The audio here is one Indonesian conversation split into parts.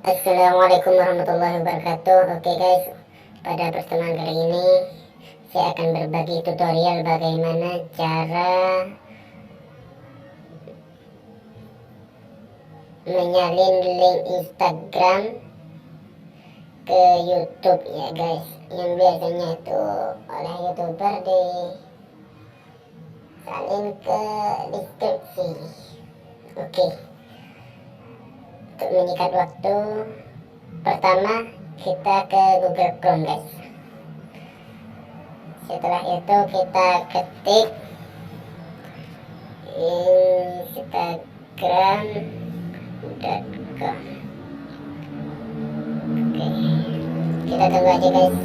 Assalamualaikum warahmatullahi wabarakatuh. Oke guys, pada pertemuan kali ini saya akan berbagi tutorial bagaimana cara menyalin link Instagram ke YouTube ya guys, yang biasanya itu oleh YouTuber disalin ke deskripsi. Oke, untuk menyikat waktu, pertama kita ke Google Chrome guys. Setelah itu kita ketik instagram.com. Oke, kita tunggu aja guys,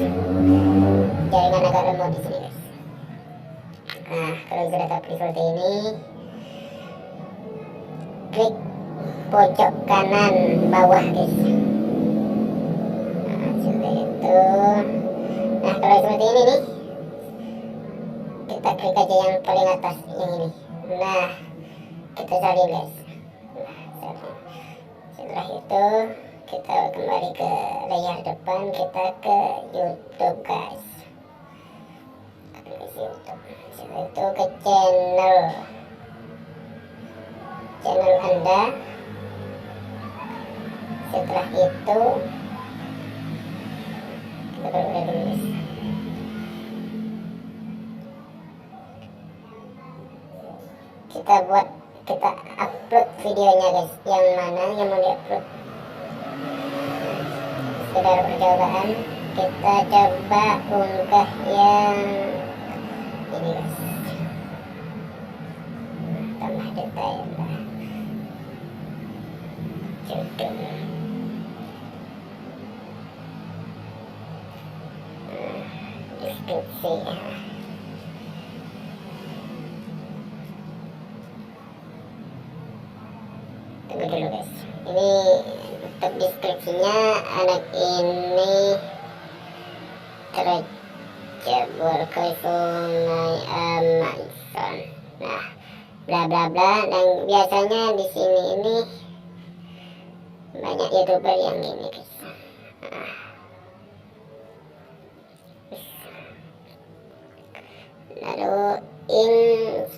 jaringan agak lemot di sini guys. Nah, kalau sudah terpilih seperti ini, klik pojok kanan bawah guys. Nah, seperti itu. Nah, kalau seperti ini nih, kita klik aja yang paling atas yang ini. Nah, kita salin guys. Nah, setelah itu kita kembali ke layar depan, kita ke YouTube guys. Setelah itu ke channel Anda. Setelah itu kita udah dulu. Kita upload videonya guys. Yang mana yang mau diupload? Saudara percobaan, kita coba unggah yang ini guys. Tambah detail lah. Judul. Deskripsi. Tunggu dulu guys. Ini untuk deskripsinya, anak ini terjebol ke sungai Amazon. Nah, bla bla bla. Dan biasanya di sini ini banyak YouTuber yang ini guys. Lalu Instagram.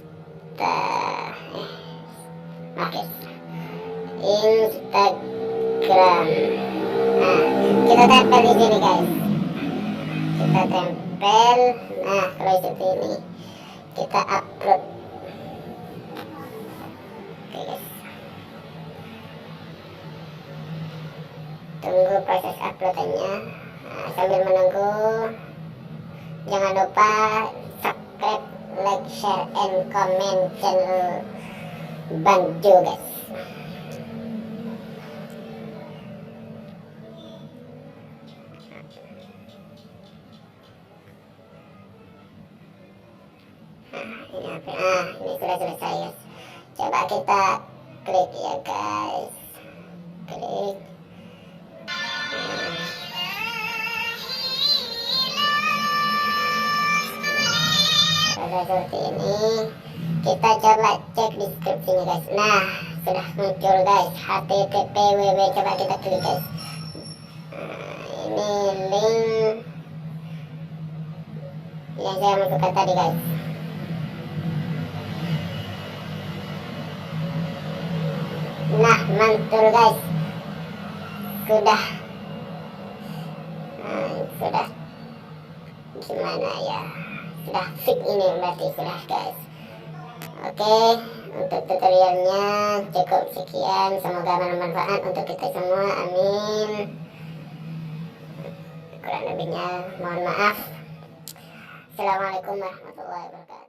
Nah, kita tempel di sini guys. Kita tempel. Nah, kalau seperti ini kita upload. Oke guys. Tunggu proses uploadannya. Nah, sambil menunggu, jangan lupa subscribe, like, share, and comment channel Banjo guys. Ini sudah selesai guys. Coba kita klik ya guys. Klik. Sudah seperti ini. Kita coba cek deskripsinya guys. Nah, sudah muncul guys. http://www. Coba kita klik guys. Ini link yang saya masukkan tadi guys. Nah, mantul guys. Sudah gimana ya, sudah fit ini berarti sudah guys. Oke, untuk tutorialnya cukup sekian. Semoga bermanfaat untuk kita semua, amin. Kurang lebihnya mohon maaf. Assalamualaikum warahmatullahi wabarakatuh.